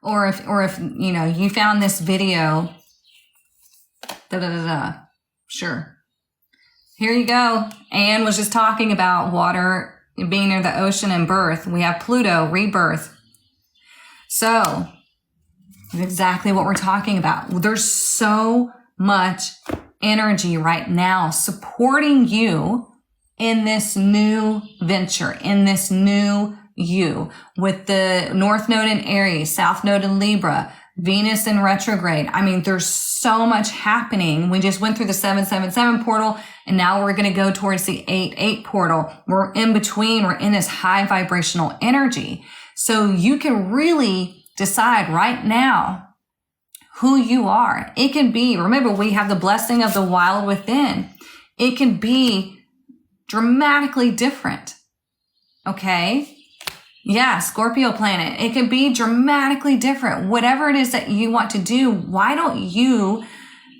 Or if you know, you found this video, sure. Here you go. Anne was just talking about water being near the ocean and birth. We have Pluto, rebirth. So, exactly what we're talking about. There's so much energy right now supporting you in this new venture, in this new you, with the North Node in Aries, South Node in Libra, Venus in retrograde. I mean, there's so much happening. We just went through the 777 portal, and now we're going to go towards the 88 portal. We're in between. We're in this high vibrational energy. So you can really decide right now who you are. It can be, remember, we have the blessing of the wild within. It can be dramatically different. Okay? Yeah, Scorpio planet. It can be dramatically different. Whatever it is that you want to do, why don't you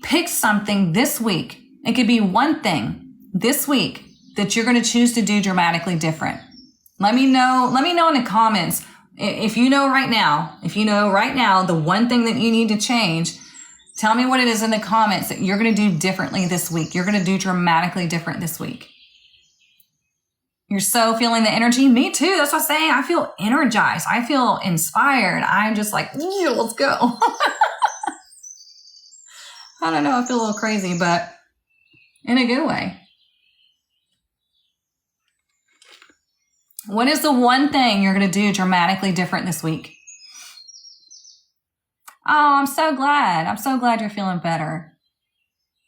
pick something this week? It could be one thing this week that you're going to choose to do dramatically different. Let me know in the comments if you know right now, the one thing that you need to change. Tell me what it is in the comments that you're going to do differently this week. You're going to do dramatically different this week. You're so feeling the energy. Me too. That's what I'm saying. I feel energized. I feel inspired. I'm just like, yeah, let's go. I don't know. I feel a little crazy, but in a good way. What is the one thing you're going to do dramatically different this week? Oh, I'm so glad. I'm so glad you're feeling better.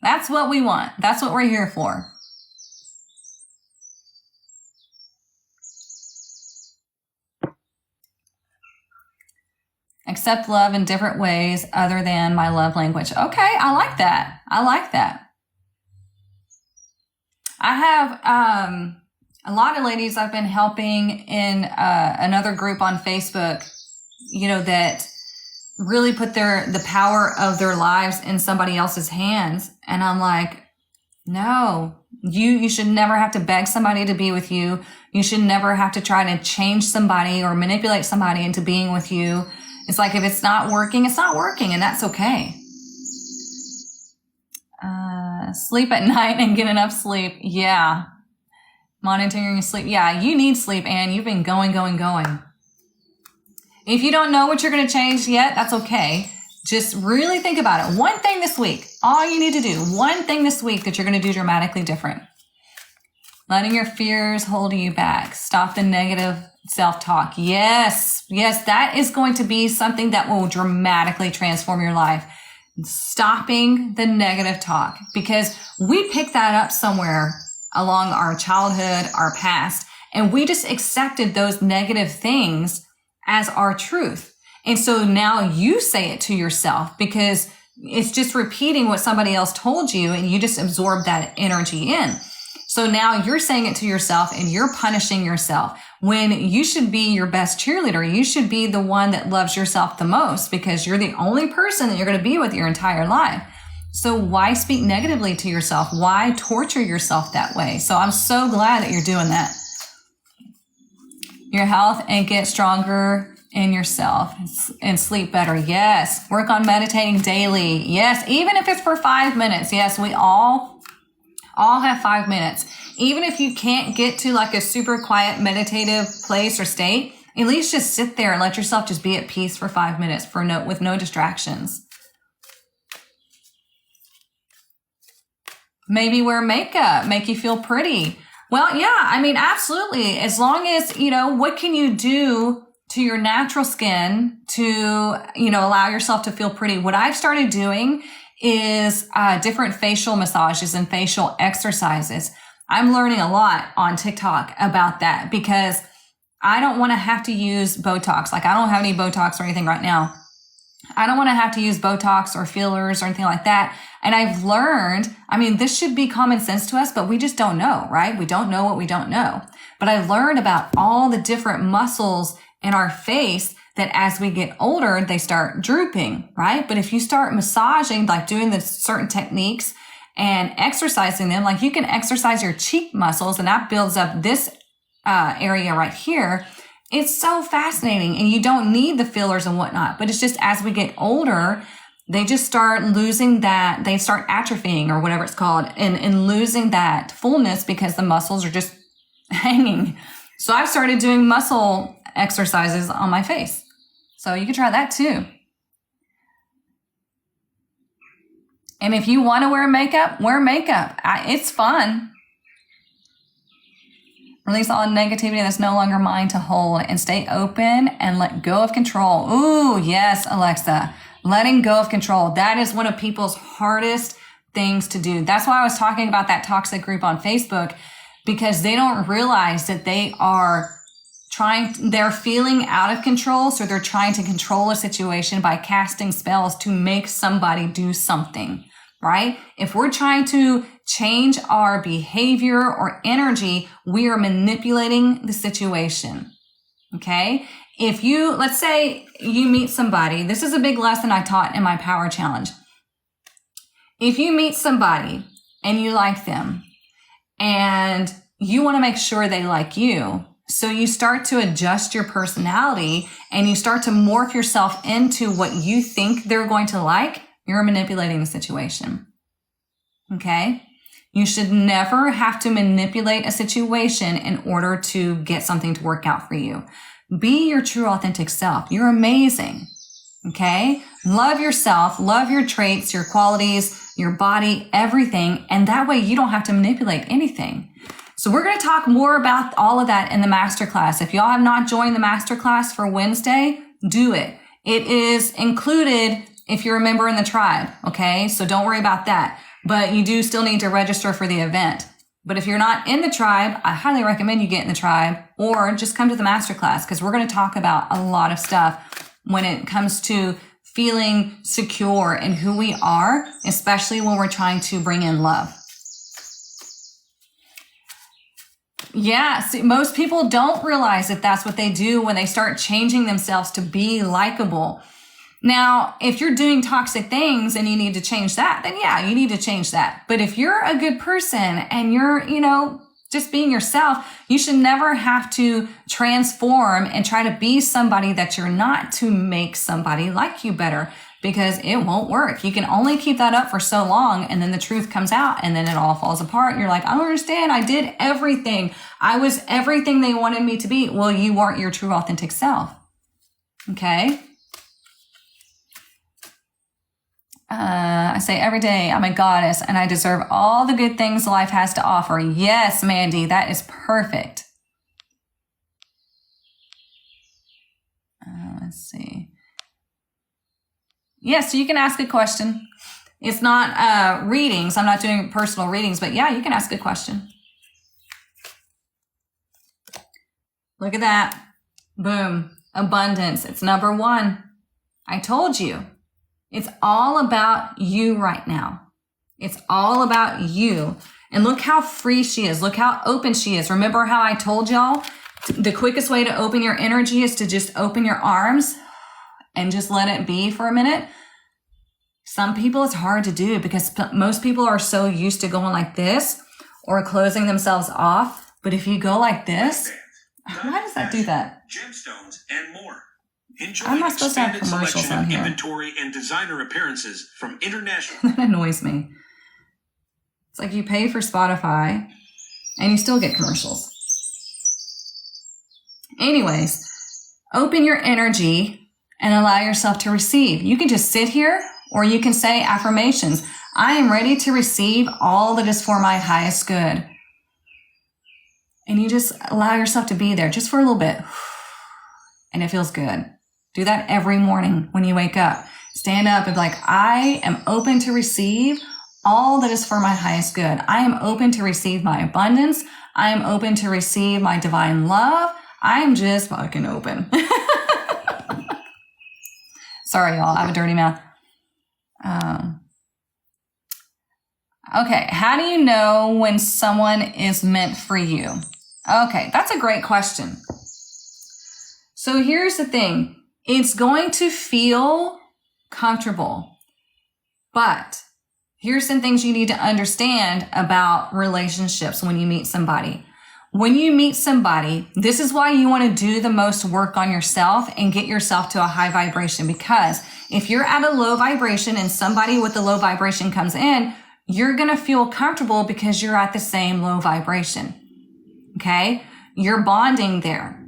That's what we want. That's what we're here for. Accept love in different ways other than my love language. Okay, I like that. I like that. I have a lot of ladies I've been helping in another group on Facebook, you know, that really put the power of their lives in somebody else's hands. And I'm like, no, you should never have to beg somebody to be with you. You should never have to try to change somebody or manipulate somebody into being with you. It's like, if it's not working, it's not working, and that's okay. Sleep at night and get enough sleep. Yeah. Monitoring your sleep. Yeah, you need sleep, and you've been going. If you don't know what you're going to change yet, that's okay. Just really think about it. One thing this week. All you need to do. One thing this week that you're going to do dramatically different. Letting your fears hold you back. Stop the negative self-talk. Yes, that is going to be something that will dramatically transform your life. Stopping the negative talk, because we picked that up somewhere along our childhood, our past, and we just accepted those negative things as our truth. And so now you say it to yourself because it's just repeating what somebody else told you, and you just absorb that energy in. So now you're saying it to yourself and you're punishing yourself when you should be your best cheerleader. You should be the one that loves yourself the most, because you're the only person that you're going to be with your entire life. So why speak negatively to yourself? Why torture yourself that way? So I'm so glad that you're doing that. Your health and get stronger in yourself and sleep better. Yes. Work on meditating daily. Yes. Even if it's for 5 minutes. Yes. We all have 5 minutes. Even if you can't get to like a super quiet meditative place or state, at least just sit there and let yourself just be at peace for 5 minutes with no distractions. Maybe wear makeup, make you feel pretty. Well, yeah, I mean, absolutely. As long as, what can you do to your natural skin to, allow yourself to feel pretty? What I've started doing is different facial massages and facial exercises. I'm learning a lot on TikTok about that, because I don't want to have to use Botox. Like, I don't have any Botox or anything right now. I don't want to have to use Botox or fillers or anything like that. And I've learned, I mean, this should be common sense to us, but we just don't know, right? We don't know what we don't know. But I've learned about all the different muscles in our face that as we get older, they start drooping, right? But if you start massaging, like doing the certain techniques and exercising them, like you can exercise your cheek muscles and that builds up this area right here. It's so fascinating, and you don't need the fillers and whatnot, but it's just as we get older, they just start losing that, they start atrophying or whatever it's called, and losing that fullness because the muscles are just hanging. So I've started doing muscle exercises on my face. So you can try that too. And if you want to wear makeup, wear makeup. It's fun. Release all negativity that's no longer mine to hold and stay open and let go of control. Ooh, yes, Alexa. Letting go of control. That is one of people's hardest things to do. That's why I was talking about that toxic group on Facebook, because they don't realize that they're feeling out of control. So they're trying to control a situation by casting spells to make somebody do something, right? If we're trying to change our behavior or energy, we are manipulating the situation. Okay. Let's say you meet somebody, this is a big lesson I taught in my power challenge. If you meet somebody and you like them and you want to make sure they like you, so you start to adjust your personality and you start to morph yourself into what you think they're going to like, you're manipulating the situation. Okay? You should never have to manipulate a situation in order to get something to work out for you. Be your true, authentic self. You're amazing. Okay? Love yourself, love your traits, your qualities, your body, everything. And that way you don't have to manipulate anything. So we're going to talk more about all of that in the masterclass. If y'all have not joined the masterclass for Wednesday, do it. It is included if you're a member in the tribe. Okay? So don't worry about that. But you do still need to register for the event. But if you're not in the tribe, I highly recommend you get in the tribe or just come to the masterclass, because we're going to talk about a lot of stuff when it comes to feeling secure in who we are, especially when we're trying to bring in love. Yeah, see, most people don't realize that that's what they do when they start changing themselves to be likable. Now, if you're doing toxic things and you need to change that, then yeah, you need to change that. But if you're a good person and you're, just being yourself, you should never have to transform and try to be somebody that you're not to make somebody like you better, because it won't work. You can only keep that up for so long, and then the truth comes out and then it all falls apart. And you're like, I don't understand. I did everything. I was everything they wanted me to be. Well, you weren't your true authentic self. Okay. I say every day I'm a goddess and I deserve all the good things life has to offer. Yes, Mandy, that is perfect. Let's see. Yes, so you can ask a question. It's not readings. I'm not doing personal readings, but yeah, you can ask a question. Look at that. Boom. Abundance. It's number one. I told you. It's all about you right now. It's all about you. And look how free she is. Look how open she is. Remember how I told y'all the quickest way to open your energy is to just open your arms and just let it be for a minute. Some people it's hard to do because most people are so used to going like this or closing themselves off. But if you go like this, why does that do that? Gemstones and more. Enjoy I'm not supposed to have expanded commercials selection on of here. inventory and designer appearances from international. That annoys me. It's like you pay for Spotify and you still get commercials. Anyways, open your energy and allow yourself to receive. You can just sit here or you can say affirmations. I am ready to receive all that is for my highest good. And you just allow yourself to be there just for a little bit. And it feels good. Do that every morning when you wake up. Stand up and be like, I am open to receive all that is for my highest good. I am open to receive my abundance. I am open to receive my divine love. I'm just fucking open. Sorry, y'all. I have a dirty mouth. Okay. How do you know when someone is meant for you? Okay. That's a great question. So here's the thing. It's going to feel comfortable, but here's some things you need to understand about relationships when you meet somebody. When you meet somebody, this is why you want to do the most work on yourself and get yourself to a high vibration, because if you're at a low vibration and somebody with a low vibration comes in, you're going to feel comfortable because you're at the same low vibration. Okay? You're bonding there.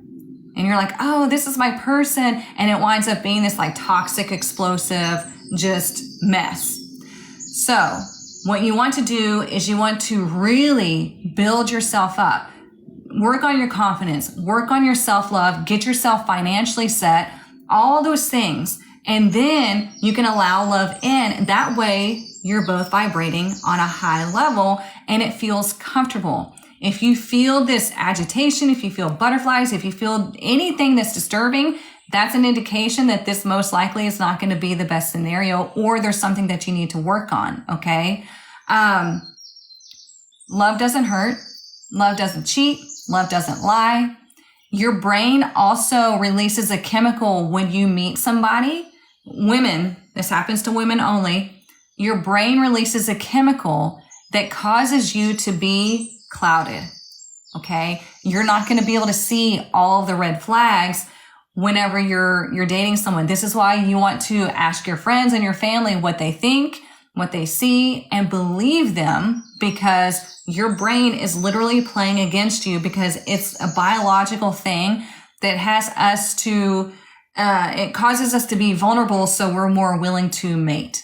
And you're like, oh, this is my person. And it winds up being this like toxic, explosive, just mess. So what you want to do is you want to really build yourself up. Work on your confidence, work on your self-love, get yourself financially set, all those things. And then you can allow love in. That way you're both vibrating on a high level and it feels comfortable. If you feel this agitation, if you feel butterflies, if you feel anything that's disturbing, that's an indication that this most likely is not going to be the best scenario, or there's something that you need to work on. Okay. Love doesn't hurt. Love doesn't cheat. Love doesn't lie. Your brain also releases a chemical when you meet somebody. Women, this happens to women only. Your brain releases a chemical that causes you to be clouded. Okay. You're not going to be able to see all of the red flags whenever you're dating someone. This is why you want to ask your friends and your family what they think, what they see, and believe them, because your brain is literally playing against you, because it's a biological thing that has us to, it causes us to be vulnerable. So we're more willing to mate.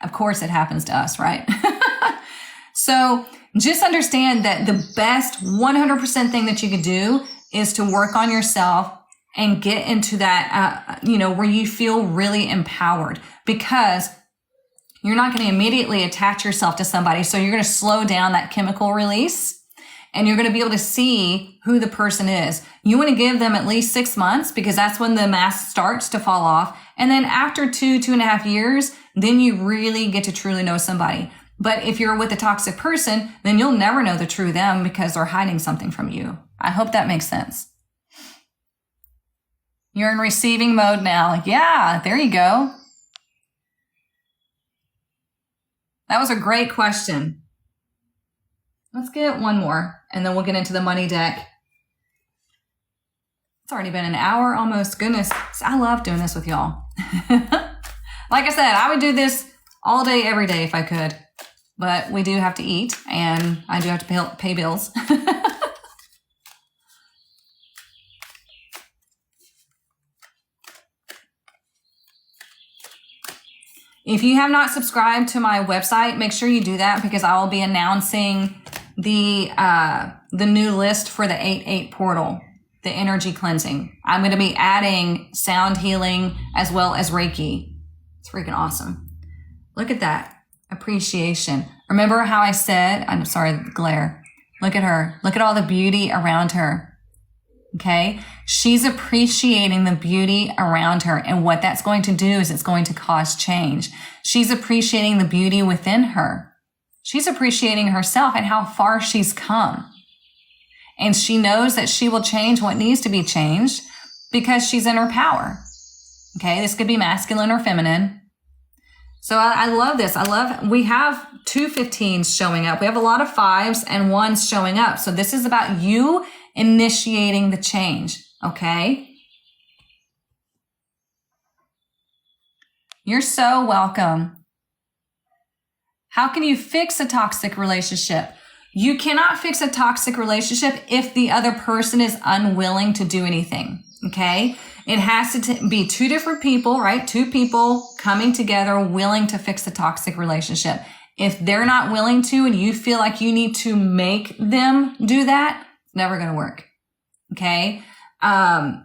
Of course it happens to us, right? So just understand that the best 100% thing that you could do is to work on yourself and get into that, where you feel really empowered, because you're not going to immediately attach yourself to somebody. So you're going to slow down that chemical release and you're going to be able to see who the person is. You want to give them at least 6 months, because that's when the mask starts to fall off. And then after 2.5 years, then you really get to truly know somebody. But if you're with a toxic person, then you'll never know the true them, because they're hiding something from you. I hope that makes sense. You're in receiving mode now. Yeah, there you go. That was a great question. Let's get one more, and then we'll get into the money deck. It's already been an hour almost. Goodness, I love doing this with y'all. Like I said, I would do this all day, every day if I could. But we do have to eat, and I do have to pay bills. If you have not subscribed to my website, make sure you do that, because I will be announcing the new list for the 8/8 portal, the energy cleansing. I'm going to be adding sound healing as well as Reiki. It's freaking awesome. Look at that. Appreciation. Remember how I said, I'm sorry, the glare. Look at her. Look at all the beauty around her. Okay. She's appreciating the beauty around her. And what that's going to do is it's going to cause change. She's appreciating the beauty within her. She's appreciating herself and how far she's come. And she knows that she will change what needs to be changed because she's in her power. Okay. This could be masculine or feminine. So I love this. We have 2 15s showing up. We have a lot of 5s and 1s showing up. So this is about you initiating the change. Okay. You're so welcome. How can you fix a toxic relationship? You cannot fix a toxic relationship if the other person is unwilling to do anything. Okay. It has to be 2 different people, right? 2 people coming together, willing to fix the toxic relationship. If they're not willing to, and you feel like you need to make them do that, it's never going to work. Okay. I've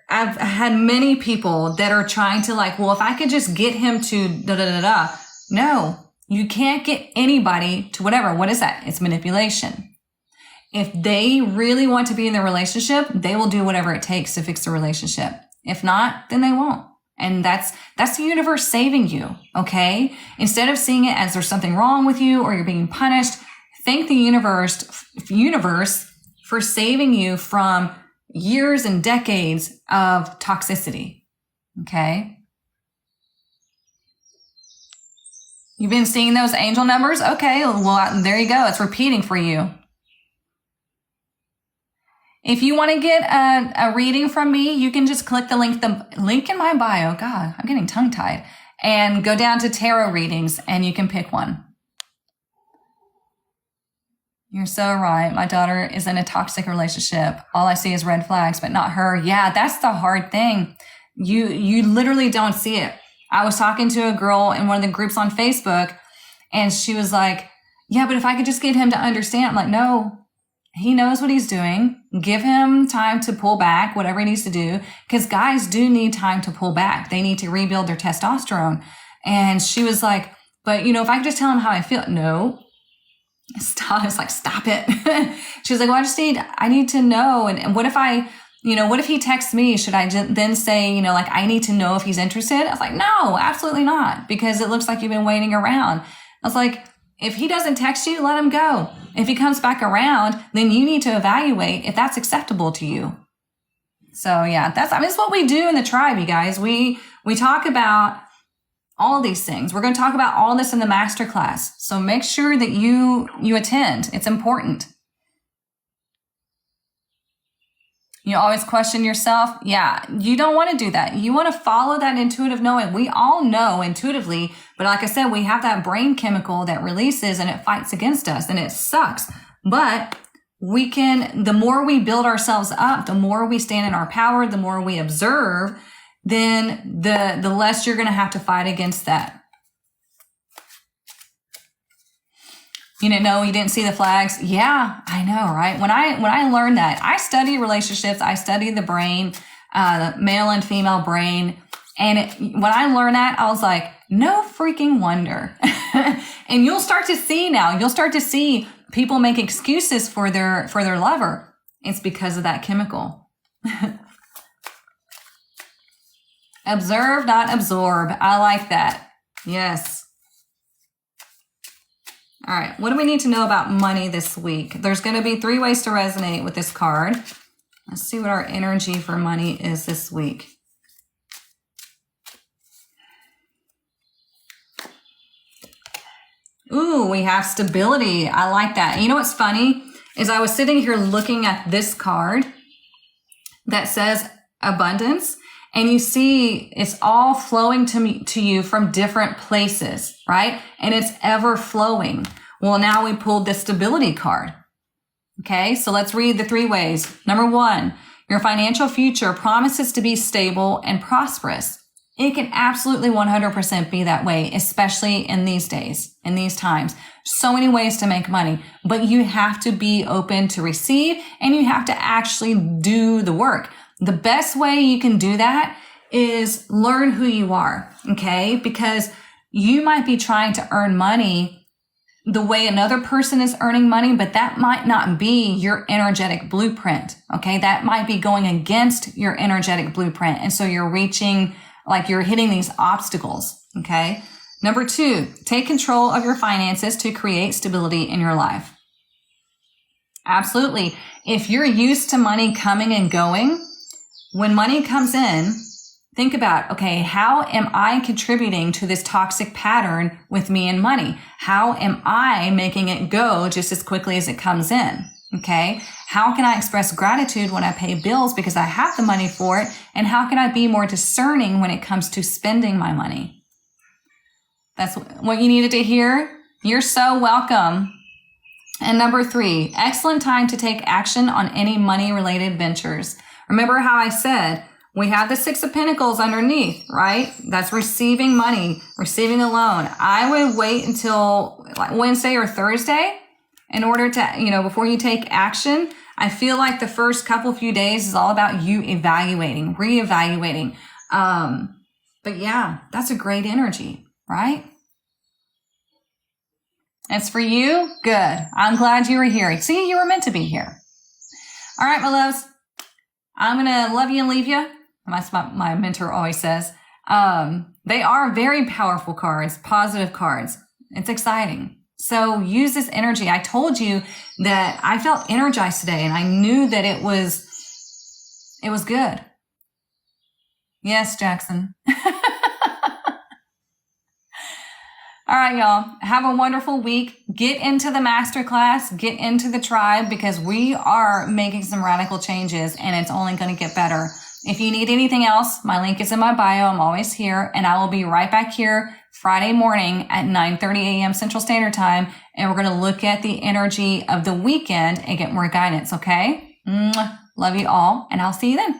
had many people that are trying to well, if I could just get him to da-da-da-da. No, you can't get anybody to whatever. What is that? It's manipulation. If they really want to be in the relationship, they will do whatever it takes to fix the relationship. If not, then they won't. And that's the universe saving you, okay? Instead of seeing it as there's something wrong with you or you're being punished, thank the universe for saving you from years and decades of toxicity, okay? You've been seeing those angel numbers? Okay, well, there you go. It's repeating for you. If you want to get a reading from me, you can just click the link in my bio. God, I'm getting tongue-tied. And go down to tarot readings and you can pick one. You're so right. My daughter is in a toxic relationship. All I see is red flags, but not her. Yeah, that's the hard thing. You literally don't see it. I was talking to a girl in one of the groups on Facebook and she was like, yeah, but if I could just get him to understand. I'm like, no. He knows what he's doing. Give him time to pull back, whatever he needs to do. Because guys do need time to pull back. They need to rebuild their testosterone. And she was like, but if I could just tell him how I feel. No, stop. It's like, stop it. She was like, well, I need to know. And what if what if he texts me? Should I then say, I need to know if he's interested? I was like, no, absolutely not. Because it looks like you've been waiting around. I was like, if he doesn't text you, let him go. If he comes back around, then you need to evaluate if that's acceptable to you. So yeah, that's what we do in the tribe, you guys. We talk about all these things. We're going to talk about all this in the masterclass. So make sure that you attend. It's important. You always question yourself. Yeah, you don't want to do that. You want to follow that intuitive knowing. We all know intuitively, but like I said, we have that brain chemical that releases and it fights against us and it sucks. But the more we build ourselves up, the more we stand in our power, the more we observe, then the less you're going to have to fight against that. You didn't know, you didn't see the flags. Yeah, I know, right? When I learned that, I study relationships, I study the brain, male and female brain. And when I learned that, I was like, no freaking wonder. And you'll start to see people make excuses for their lover. It's because of that chemical. Observe, not absorb. I like that. Yes. All right, what do we need to know about money this week? There's going to be 3 ways to resonate with this card. Let's see what our energy for money is this week. Ooh, we have stability. I like that. And you know what's funny is I was sitting here looking at this card that says abundance, and you see it's all flowing to you from different places, right? And it's ever flowing. Well, now we pulled the stability card. Okay, so let's read the 3 ways. Number 1, your financial future promises to be stable and prosperous. It can absolutely 100% be that way, especially in these days, in these times. So many ways to make money, but you have to be open to receive and you have to actually do the work. The best way you can do that is learn who you are, okay? Because you might be trying to earn money the way another person is earning money, but that might not be your energetic blueprint, okay? That might be going against your energetic blueprint. And so you're hitting these obstacles, okay? Number 2, take control of your finances to create stability in your life. Absolutely. If you're used to money coming and going, when money comes in, think about, okay, how am I contributing to this toxic pattern with me and money? How am I making it go just as quickly as it comes in? Okay. How can I express gratitude when I pay bills because I have the money for it? And how can I be more discerning when it comes to spending my money? That's what you needed to hear. You're so welcome. And number 3, excellent time to take action on any money-related ventures. Remember how I said we have the 6 of Pentacles underneath, right? That's receiving money, receiving a loan. I would wait until Wednesday or Thursday in order to, before you take action. I feel like the first few days is all about you evaluating, reevaluating. But yeah, that's a great energy, right? It's for you? Good. I'm glad you were here. See, you were meant to be here. All right, my loves. I'm going to love you and leave you. That's what my mentor always says. They are very powerful cards, positive cards. It's exciting. So use this energy. I told you that I felt energized today and I knew that it was good. Yes, Jackson. All right, y'all. Have a wonderful week. Get into the masterclass. Get into the tribe because we are making some radical changes and it's only going to get better. If you need anything else, my link is in my bio. I'm always here and I will be right back here Friday morning at 9:30 a.m. Central Standard Time. And we're going to look at the energy of the weekend and get more guidance. Okay. Love you all and I'll see you then.